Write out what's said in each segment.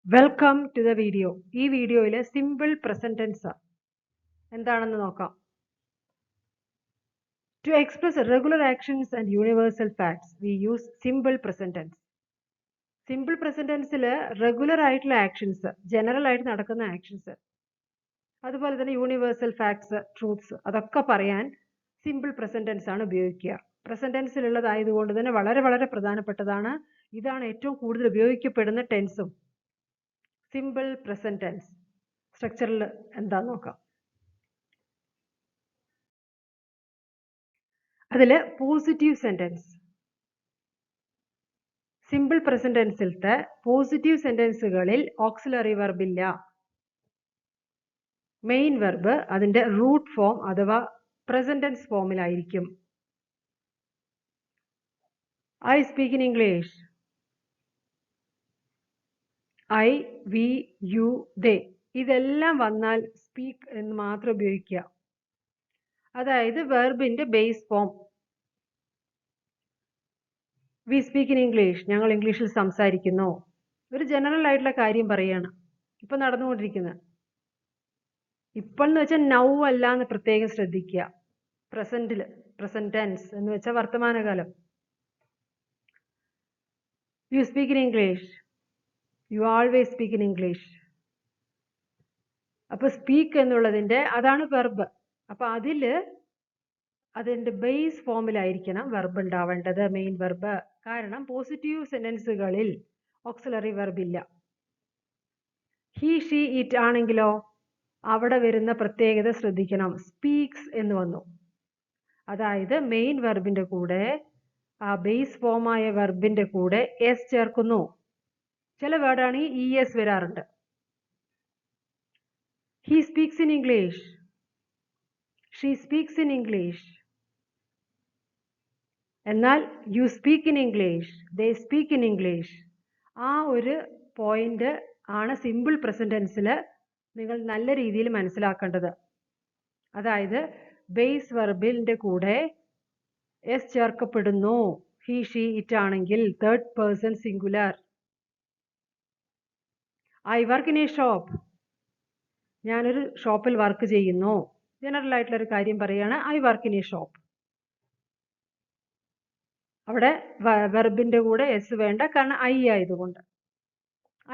Welcome to the video. ഈ വീഡിയോയിൽ simple present tense എന്താണെന്ന് നോക്കാം. To express regular actions and universal facts we use simple present tense. Simple present ടെൻസിൽ regular ആയിട്ടുള്ള actions, general ആയിട്ട് നടക്കുന്ന ആക്ഷൻസ്, അതുപോലെ തന്നെ യൂണിവേഴ്സൽ ഫാക്ട്സ്, ട്രൂത്ത്സ്, അതൊക്കെ പറയാൻ സിമ്പിൾ പ്രസന്റ് ടെൻസ് ആണ് ഉപയോഗിക്കുക. പ്രസന്റ് ടെൻസിലുള്ളതായതുകൊണ്ട് തന്നെ വളരെ വളരെ പ്രധാനപ്പെട്ടതാണ്. ഇതാണ് ഏറ്റവും കൂടുതൽ ഉപയോഗിക്കപ്പെടുന്ന ടെൻസും. സിമ്പിൾ പ്രസന്റ് ടെൻസ് സ്ട്രക്ചറിൽ എന്താന്ന് നോക്കാം. അതിൽ പോസിറ്റീവ് സെന്റൻസ്, സിമ്പിൾ പ്രസന്റ് ടെൻസിലത്തെ പോസിറ്റീവ് സെന്റൻസുകളിൽ ഓക്സിലറി വെർബ് ഇല്ല. മെയിൻ വെർബ് അതിന്റെ റൂട്ട് ഫോം അഥവാ പ്രസന്റ് ടെൻസ് ഫോമിലായിരിക്കും. I speak in English, I, we, you, they, ഇതെല്ലാം വന്നാൽ സ്പീക്ക് എന്ന് മാത്രം ഉപയോഗിക്കുക. അതായത് വെർബിന്റെ base form. We speak in English, ഞങ്ങൾ ഇംഗ്ലീഷിൽ സംസാരിക്കുന്നു. ഒരു ജനറൽ ആയിട്ടുള്ള കാര്യം പറയാണ്, ഇപ്പൊ നടന്നുകൊണ്ടിരിക്കുന്നത്. ഇപ്പോൾ എന്ന് വെച്ചാൽ നൗ അല്ല എന്ന് പ്രത്യേകം ശ്രദ്ധിക്കുക. പ്രസന്റില്, പ്രസന്റ് ടെൻസ് എന്ന് വെച്ചാൽ വർത്തമാനകാലം. You speak in English, you always speak in English. അപ്പൊ സ്പീക്ക് എന്നുള്ളതിന്റെ അതാണ് വെർബ്. അപ്പൊ അതിന്റെ ബേസ് ഫോമിലായിരിക്കണം വെർബ് ഉണ്ടാവേണ്ടത്, മെയിൻ വെർബ്. കാരണം പോസിറ്റീവ് സെന്റൻസുകളിൽ ഓക്സിലറി വെർബ് ഇല്ല. ഹി, ഷീ, ഇറ്റ് ആണെങ്കിലോ അവിടെ വരുന്ന പ്രത്യേകത ശ്രദ്ധിക്കണം. സ്പീക്സ് എന്ന് വന്നു. അതായത് മെയിൻ വെർബിന്റെ കൂടെ, ആ ബേസ് ഫോമായ വെർബിന്റെ കൂടെ എസ് ചേർക്കുന്നു. ചില വേർഡാണെങ്കിൽ ഇ എസ് വരാറുണ്ട്. He speaks in English, she speaks in English. എന്നാൽ you speak in English, they speak in English. ആ ഒരു പോയിന്റ് ആണ് സിമ്പിൾ പ്രസന്റ് ടെൻസിൽ നിങ്ങൾ നല്ല രീതിയിൽ മനസ്സിലാക്കേണ്ടത്. അതായത് ബേസ് വെർബിന്റെ കൂടെ എസ് ചേർക്കപ്പെടുന്നു. ഹി, ഷീ, ഇറ്റ് ആണെങ്കിൽ third person singular. I work in a shop, ഞാനൊരു ഷോപ്പിൽ വർക്ക് ചെയ്യുന്നു. ജനറൽ ആയിട്ടുള്ള ഒരു കാര്യം പറയാണ്, I work in a shop. അവിടെ വെർബിന്റെ കൂടെ എസ് വേണ്ട, കാരണം ഐ ആയതുകൊണ്ട്.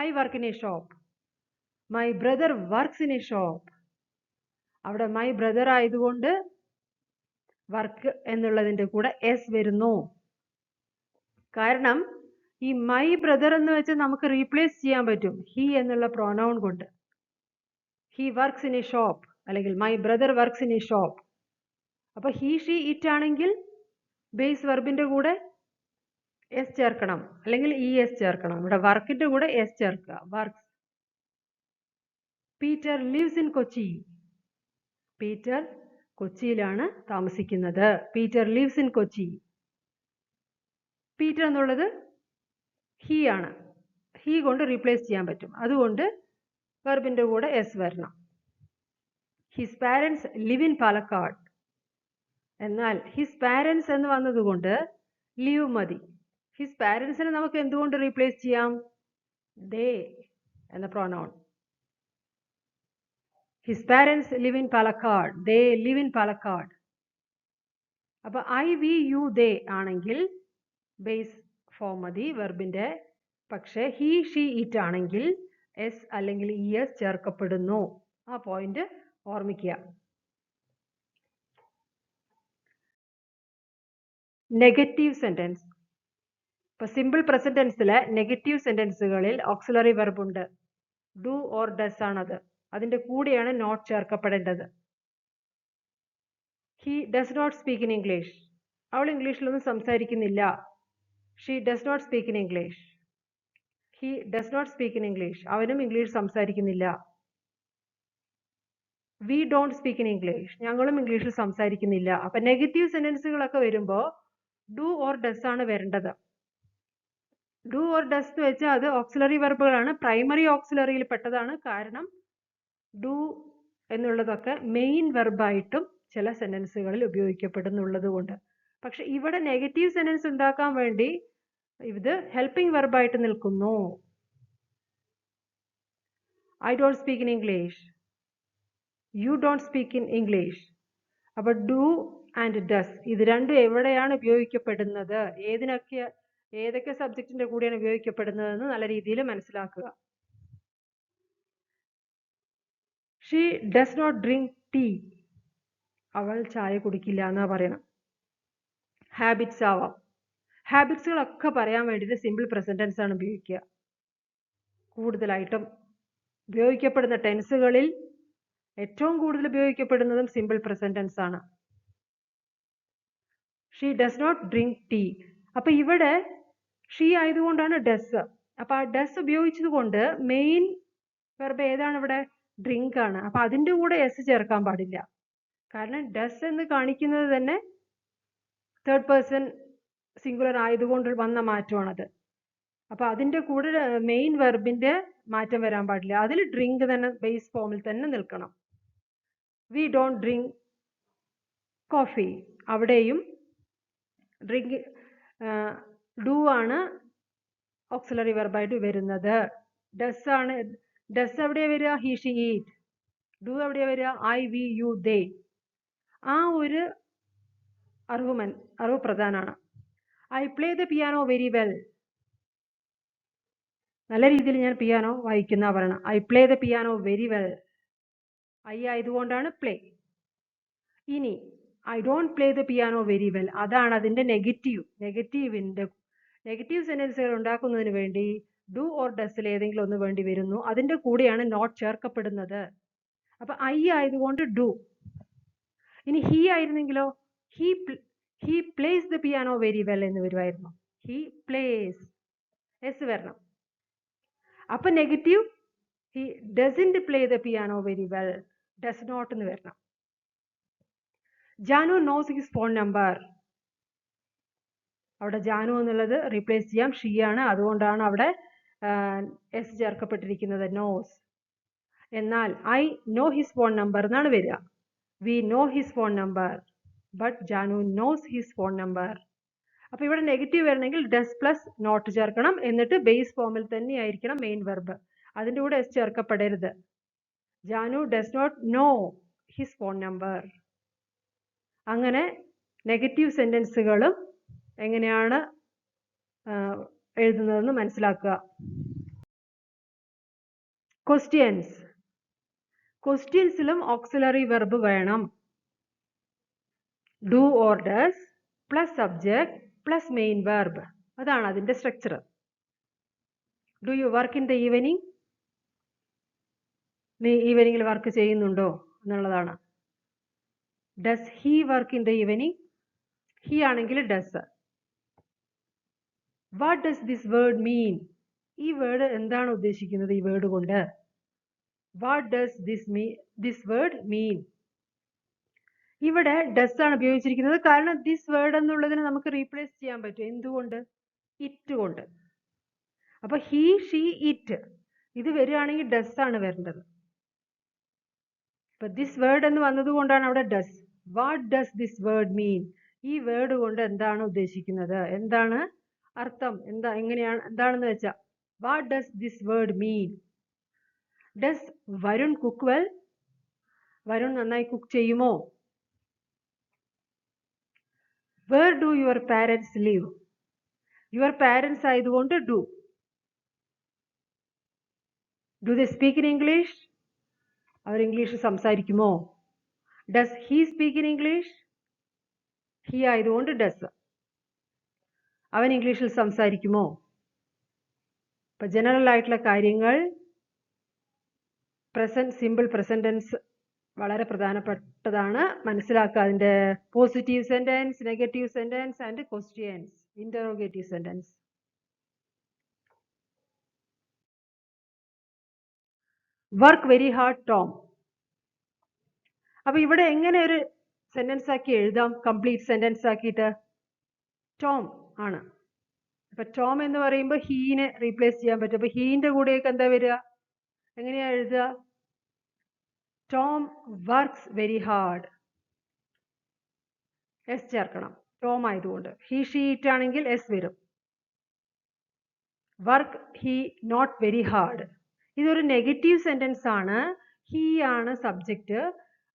I work in a shop. My brother works in a shop. അവിടെ മൈ ബ്രദർ ആയതുകൊണ്ട് വർക്ക് എന്നുള്ളതിന്റെ കൂടെ എസ് വരുന്നു. കാരണം ഈ മൈ ബ്രദർ എന്ന് വെച്ചാൽ നമുക്ക് റീപ്ലേസ് ചെയ്യാൻ പറ്റും ഹി എന്നുള്ള പ്രോനൗൺ കൊണ്ട്. He works in a shop അല്ലെങ്കിൽ my brother works in a shop. അപ്പൊ ഹി, ഷീ, ഇറ്റ് ആണെങ്കിൽ ബേസ് വെർബിന്റെ കൂടെ എസ് ചേർക്കണം, അല്ലെങ്കിൽ ഇ എസ് ചേർക്കണം. ഇവിടെ വർക്കിന്റെ കൂടെ എസ് ചേർക്കുക, works. Peter lives in Kochi, Peter കൊച്ചിയിലാണ് താമസിക്കുന്നത്. Peter lives in Kochi. Peter എന്നുള്ളത് ഹി ആണ്, ഹി കൊണ്ട് റീപ്ലേസ് ചെയ്യാൻ പറ്റും. അതുകൊണ്ട് വെർബിന്റെ കൂടെ എസ് വരണം. His parents live in Palakkad. എന്നാൽ ഹിസ് പാരൻസ് എന്ന് വന്നതുകൊണ്ട് ലിവ് മതി. ഹിസ് പാരൻസിനെ നമുക്ക് എന്തുകൊണ്ട് റീപ്ലേസ് ചെയ്യാം? ദേ എന്ന pronoun. His parents live in Palakkad, they live in Palakkad. അപ്പൊ ഐ, വി, യു, ദേ ആണെങ്കിൽ ബേസ് ഫോം മതി വെർബിന്റെ. പക്ഷെ ഹി, ഷീ, ഇറ്റ് ആണെങ്കിൽ എസ് അല്ലെങ്കിൽ ഇ എസ് ചേർക്കപ്പെടുന്നു. ആ പോയിന്റ് ഓർമ്മിക്കുക. Negative sentence. ഇപ്പൊ സിമ്പിൾ പ്രസന്റ് ടെൻസിലെ നെഗറ്റീവ് സെന്റൻസുകളിൽ ഓക്സിലറി വെർബ് ഉണ്ട്. ഡു ഓർ ഡസ് ആണത്. അതിന്റെ കൂടെയാണ് നോട്ട് ചേർക്കപ്പെടേണ്ടത്. He does not speak in English, അവൾ ഇംഗ്ലീഷിലൊന്നും സംസാരിക്കുന്നില്ല. She does not speak in English, he does not speak in English, അവനും ഇംഗ്ലീഷ് സംസാരിക്കുന്നില്ല. We don't speak in English, ഞങ്ങളും ഇംഗ്ലീഷിൽ സംസാരിക്കുന്നില്ല. അപ്പൊ നെഗറ്റീവ് സെന്റൻസുകളൊക്കെ വരുമ്പോൾ ഡു ഓർ ഡസ് ആണ് വരേണ്ടത്. ഡു ഓർ ഡസ് എന്ന് വെച്ചാൽ അത് ഓക്സിലറി വെർബുകളാണ്, പ്രൈമറി ഓക്സിലറിയിൽ പെട്ടതാണ്. കാരണം ഡു എന്നുള്ളതൊക്കെ മെയിൻ വെർബായിട്ടും ചില സെന്റൻസുകളിൽ ഉപയോഗിക്കപ്പെടുന്നുള്ളത് കൊണ്ട്. പക്ഷെ ഇവിടെ നെഗറ്റീവ് സെന്റൻസ് ഉണ്ടാക്കാൻ വേണ്ടി ഇത് ഹെൽപ്പിംഗ് വെർബായിട്ട് നിൽക്കുന്നു. I don't speak in English. You don't speak in English. അപ്പോൾ ഡു ആൻഡ് ഡസ് ഇത് രണ്ടും എവിടെയാണ് ഉപയോഗിക്കപ്പെടുന്നത്, ഏതൊക്കെ സബ്ജക്റ്റിന്റെ കൂടെയാണ് ഉപയോഗിക്കപ്പെടുന്നതെന്ന് നല്ല രീതിയിൽ മനസ്സിലാക്കുക. She does not drink tea. അവൾ ചായ കുടിക്കില്ല എന്നാ പറയണം. ഹാബിറ്റ്സ് ആവാം. ഹാബിറ്റ്സുകളൊക്കെ പറയാൻ വേണ്ടിയിട്ട് സിമ്പിൾ പ്രസന്റ് ടെൻസ് ആണ് ഉപയോഗിക്കുക. കൂടുതലായിട്ടും ഉപയോഗിക്കപ്പെടുന്ന ടെൻസുകളിൽ ഏറ്റവും കൂടുതൽ ഉപയോഗിക്കപ്പെടുന്നതും സിമ്പിൾ പ്രസന്റ് ടെൻസ് ആണ്. She does not drink tea. അപ്പൊ ഇവിടെ ഷീ ആയതുകൊണ്ടാണ് ഡസ്. അപ്പൊ ആ ഡസ് ഉപയോഗിച്ചത് കൊണ്ട് മെയിൻ വെർബ് ഏതാണ് ഇവിടെ? ഡ്രിങ്ക് ആണ്. അപ്പൊ അതിന്റെ കൂടെ എസ് ചേർക്കാൻ പാടില്ല. കാരണം ഡസ് എന്ന് കാണിക്കുന്നത് തന്നെ തേർഡ് പേഴ്സൺ സിംഗുലർ ആയതുകൊണ്ട് വന്ന മാറ്റമാണത്. അപ്പൊ അതിന്റെ കൂടെ മെയിൻ വെർബിന്റെ മാറ്റം വരാൻ പാടില്ല. അതിൽ ഡ്രിങ്ക് തന്നെ ബേസ് ഫോമിൽ തന്നെ നിൽക്കണം. We don't drink coffee. അവിടെയും ഡ്രിങ്ക് ഡു ആണ് ഓക്സിലറി വെർബായിട്ട് വരുന്നത്. ഡസ് ആണ്. ഡസ് എവിടെയാ വരിക? He she eat. ഡു എവിടെയാ വരിക? ഐ വി യു ദേ. ആ ഒരു അറിവ് പ്രധാനമാണ്. I play the piano very well. നല്ല രീതിയിൽ ഞാൻ പിയാനോ വായിക്കുന്ന പറയണം. I play the piano very well. I ആയതുകൊണ്ടാണ് പ്ലേ. ഇനി I don't play the piano very well, അതാണ് അതിന്റെ നെഗറ്റീവ്. നെഗറ്റീവ് സെന്റൻസുകൾ ഉണ്ടാക്കുന്നതിന് വേണ്ടി ഡു ഓർ ഡസിൽ ഏതെങ്കിലും ഒന്ന് വേണ്ടി വരുന്നു. അതിന്റെ കൂടെയാണ് നോട്ട് ചേർക്കപ്പെടുന്നത്. അപ്പൊ ഐ ആയതുകൊണ്ട് ഡു. ഇനി ഹി ആയിരുന്നെങ്കിലോ? He plays the piano very well എന്ന് വരുമായിരുന്നു. ഹി പ്ലേസ്, എസ് വരണം. അപ്പൊ negative he doesn't play the piano very well, does not എന്ന് വരണം. Janu knows his phone number. അവിടെ ജാനു എന്നുള്ളത് റീപ്ലേസ് ചെയ്യാം. ഷീ ആണ്, അതുകൊണ്ടാണ് അവിടെ എസ് ചേർക്കപ്പെട്ടിരിക്കുന്നത്, നോസ്. എന്നാൽ I know his phone number എന്നാണ് വരിക. We know his phone number, but Janu knows his phone number. അപ്പൊ ഇവിടെ നെഗറ്റീവ് വരണമെങ്കിൽ ഡസ് പ്ലസ് നോട്ട് ചേർക്കണം. എന്നിട്ട് ബേസ് ഫോമിൽ തന്നെ ആയിരിക്കണം മെയിൻ വെർബ്. അതിൻ്റെ കൂടെ എസ് ചേർക്കപ്പെടരുത്. Janu does not know his phone number. അങ്ങനെ നെഗറ്റീവ് സെന്റൻസുകളും എങ്ങനെയാണ് എഴുതുന്നതെന്ന് മനസ്സിലാക്കുക. ക്വസ്റ്റ്യൻസിലും ഓക്സിലറി വെർബ് വേണം. Do or does plus subject plus main verb, അതാണ് അതിന്റെ structure. Do you work in the evening? നീ ഈവനിങ്ങിൽ വർക്ക് ചെയ്യുന്നുണ്ടോ എന്നുള്ളതാണ്. Does he work in the evening? He ആണെങ്കിൽ does. What does this word mean? ഈ word എന്താണ് ഉദ്ദേശിക്കുന്നത് ഈ വേർഡ് കൊണ്ട്? വാട്ട് ഡസ് ദിസ് വേർഡ് മീൻ? ഇവിടെ ഡസ് ആണ് ഉപയോഗിച്ചിരിക്കുന്നത്. കാരണം ദിസ് വേർഡ് എന്നുള്ളതിന് നമുക്ക് റീപ്ലേസ് ചെയ്യാൻ പറ്റും. എന്തുകൊണ്ട്? ഇറ്റ് കൊണ്ട്. അപ്പൊ ഹി ഷീ ഇറ്റ് ഇത് വരികയാണെങ്കിൽ ഡസ് ആണ് വരേണ്ടത്. ഇപ്പൊ ദിസ് വേർഡ് എന്ന് വന്നതുകൊണ്ടാണ് അവിടെ does. What does this word mean? ഈ വേർഡ് കൊണ്ട് എന്താണ് ഉദ്ദേശിക്കുന്നത്? എന്താണ് അർത്ഥം? എന്താണെന്ന് വെച്ചാൽ what does this word mean? Does Varun cook well? Varun നന്നായി കുക്ക് ചെയ്യുമോ? Where do your parents live? Your parents ആയതുകൊണ്ട് do. Do they speak in English? അവർ ഇംഗ്ലീഷ് സംസാരിക്കുമോ? Does he speak in English? He ആയതുകൊണ്ട് ഡസ്. അവൻ ഇംഗ്ലീഷിൽ സംസാരിക്കുമോ? ഇപ്പൊ ജനറൽ ആയിട്ടുള്ള കാര്യങ്ങൾ സിമ്പിൾ പ്രസന്റ് ടെൻസ് വളരെ പ്രധാനപ്പെട്ടതാണ്. മനസ്സിലാക്കുക അതിന്റെ positive sentence, negative sentence and questions, interrogative sentence. Work very hard Tom. അപ്പൊ ഇവിടെ എങ്ങനെ ഒരു സെന്റൻസ് ആക്കി എഴുതാം? കംപ്ലീറ്റ് സെന്റൻസ് ആക്കിയിട്ട് ടോം ആണ്. അപ്പൊ ടോം എന്ന് പറയുമ്പോൾ ഹീനെ റീപ്ലേസ് ചെയ്യാൻ പറ്റും. അപ്പൊ ഹീന്റെ കൂടെയൊക്കെ എന്താ വരിക? എങ്ങനെയാ എഴുതുക? Tom works very hard. S ചേർക്കണം ടോം ആയതുകൊണ്ട്. ഹി ഷീ ഇറ്റ് ആണെങ്കിൽ എസ് വരും. Work he not very hard. ഇതൊരു നെഗറ്റീവ് സെന്റൻസ് ആണ്. ഹി ആണ് സബ്ജക്റ്റ്.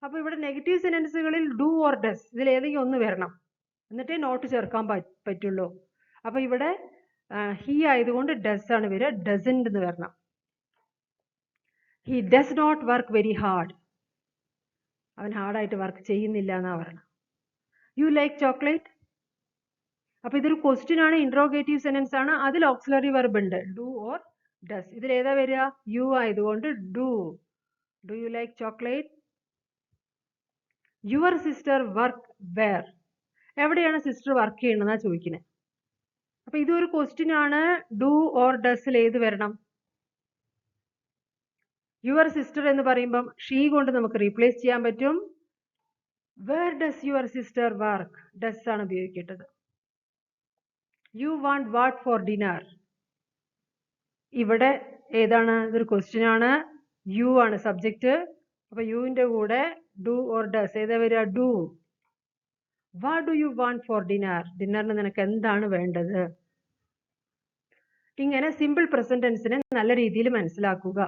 അപ്പോൾ ഇവിടെ നെഗറ്റീവ് സെന്റൻസുകളിൽ ഡു ഓർ ഡസ് ഇതിൽ ഏതെങ്കിലും ഒന്ന് വരണം, എന്നിട്ടേ നോട്ട് ചേർക്കാൻ പറ്റുള്ളൂ. അപ്പോൾ ഇവിടെ ഹി ആയതുകൊണ്ട് ഡസ് ആണ് വരിക, ഡസൻറ്റ് എന്ന് വരണം. He does not work very hard, അവൻ ഹാർഡായിട്ട് വർക്ക് ചെയ്യുന്നില്ല എന്നാ പറയണം. You like chocolate. അപ്പോൾ ഇതൊരു ക്വസ്റ്റ്യൻ ആണ്, ഇൻട്രോഗേറ്റീവ് സെന്റൻസ് ആണ്, അതിൽ ഓക്സിലറി വെർബ് ഉണ്ട്, ഡു ഓർ ഡസ്. ഇതിൽ ഏതാ വരിക? യു ആയതുകൊണ്ട് do. Do you like chocolate? Your sister work where. എവിടെയാണ് സിസ്റ്റർ വർക്ക് ചെയ്യണമെന്നാ ചോദിക്കുന്നത്. അപ്പൊ ഇതൊരു ക്വസ്റ്റ്യൻ ആണ്, ഡു ഓർ ഡസിൽ ഏത് വരണം? യുവർ സിസ്റ്റർ എന്ന് പറയുമ്പം ഷീ കൊണ്ട് നമുക്ക് റീപ്ലേസ് ചെയ്യാൻ പറ്റും. Where does your sister work? Does ആണ് ഉപയോഗിക്കേണ്ടത്. You want what for dinner? ഇവിടെ ഏതാണ്? ഇതൊരു ക്വസ്റ്റ്യൻ ആണ്, യു ആണ് സബ്ജക്റ്റ്. അപ്പൊ യുവിന്റെ കൂടെ ഡു ഓർ ഡസ് ഏതാ വരിക? Do. What do you want for dinner? ഡിന്നറിന് നിനക്ക് എന്താണ് വേണ്ടത്? ഇങ്ങനെ സിമ്പിൾ പ്രസന്റ് ടെൻസിനെ നല്ല രീതിയിൽ മനസ്സിലാക്കുക.